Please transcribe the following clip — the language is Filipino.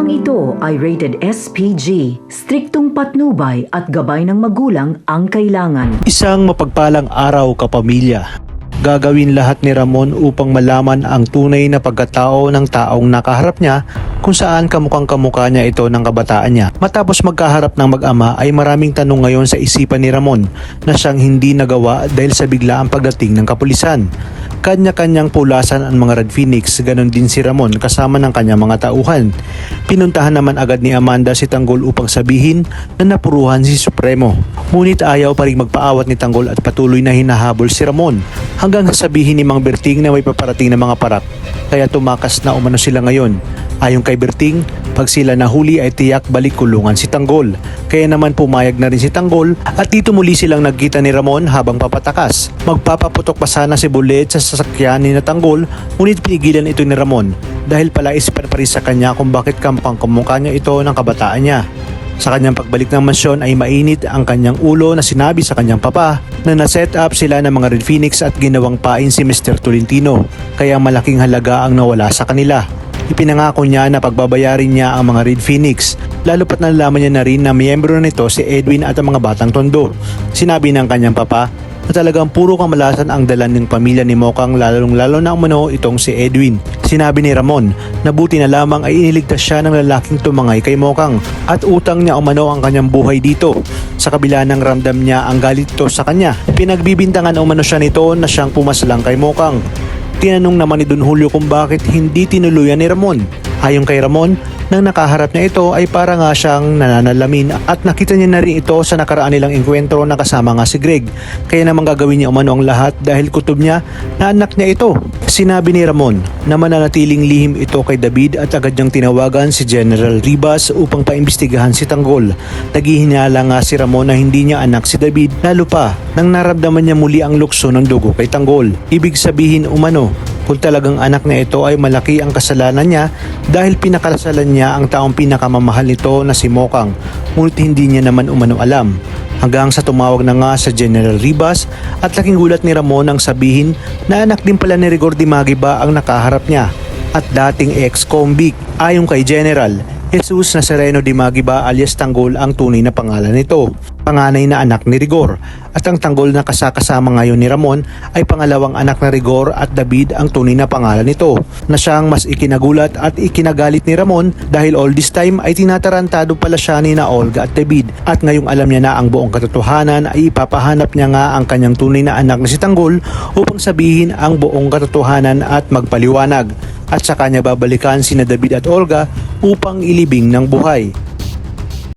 Programang ito ay rated SPG, striktong patnubay at gabay ng magulang ang kailangan. Isang mapagpalang araw, kapamilya. Gagawin lahat ni Ramon upang malaman ang tunay na pagkatao ng taong nakaharap niya, kung saan kamukhang kamukha niya ito ng kabataan niya. Matapos magkaharap ng mag-ama ay maraming tanong ngayon sa isipan ni Ramon na siyang hindi nagawa dahil sa biglaang pagdating ng kapulisan. Kanya-kanyang pulasan ang mga Red Phoenix, ganon din si Ramon kasama ng kanyang mga tauhan. Pinuntahan naman agad ni Amanda si Tanggol upang sabihin na napuruhan si Supremo. Ngunit ayaw pa rin magpaawat ni Tanggol at patuloy na hinahabol si Ramon hanggang sabihin ni Mang Berting na may paparating na mga parak. Kaya tumakas na umano sila ngayon. Ayon kay Berting, pag sila nahuli ay tiyak balik kulungan si Tanggol. Kaya naman pumayag na rin si Tanggol at dito muli silang nagkita ni Ramon habang papatakas. Magpapaputok pa sana si Bullet sa sasakyan ni Tanggol, ngunit pinigilan ito ni Ramon dahil pala isipan pa rin sa kanya kung bakit kamukhang kamukha niya ito ng kabataan niya. Sa kanyang pagbalik ng mansyon ay mainit ang kanyang ulo na sinabi sa kanyang papa na na-set up sila ng mga Red Phoenix at ginawang pain si Mr. Tolentino, kaya malaking halaga ang nawala sa kanila. Ipinangako niya na pagbabayarin niya ang mga Red Phoenix, lalo pat nalaman niya na rin na miyembro nito si Edwin at ang mga batang tondo. Sinabi ng kanyang papa na talagang puro kamalasan ang dalan ng pamilya ni Mokang, lalong-lalo na umano itong si Edwin. Sinabi ni Ramon na buti na lamang ay iniligtas siya ng lalaking tumangay kay Mokang at utang niya umano ang kanyang buhay dito. Sa kabila ng ramdam niya ang galit ito sa kanya, pinagbibintangan umano siya nito na siyang pumaslang kay Mokang. Tinanong naman ni Don Julio kung bakit hindi tinuluyan ni Ramon. Ayon kay Ramon, nang nakaharap niya ito ay para nga siyang nananalamin at nakita niya na rin ito sa nakaraan nilang engkwentro na kasama nga si Greg. Kaya naman gagawin niya umano ang lahat dahil kutob niya na anak niya ito. Sinabi ni Ramon na mananatiling lihim ito kay David at agad niyang tinawagan si General Ribas upang paimbestigahan si Tanggol. Naghihinala nga si Ramon na hindi niya anak si David, lalo pa nang naramdaman niya muli ang lukso ng dugo kay Tanggol. Ibig sabihin umano, kung talagang anak na ito ay malaki ang kasalanan niya dahil pinakasalan niya ang taong pinakamamahal nito na si Mokang, ngunit hindi niya naman umano alam. Hanggang sa tumawag na nga sa General Ribas at laking gulat ni Ramon ang sabihin na anak din pala ni Rigor Dimagiba ang nakaharap niya at dating ex-convict. Ayon kay General, Jesus Nazareno Dimagiba alias Tanggol ang tunay na pangalan nito, panganay na anak ni Rigor, at ang Tanggol na kasama ngayon ni Ramon ay pangalawang anak na Rigor at David ang tunay na pangalan nito, na siyang mas ikinagulat at ikinagalit ni Ramon dahil all this time ay tinatarantado pala siya ni na Olga at David, at ngayong alam niya na ang buong katotohanan ay ipapahanap niya nga ang kanyang tunay na anak na si Tanggol upang sabihin ang buong katotohanan at magpaliwanag, at sa kanya babalikan sina David at Olga upang ilibing ng buhay.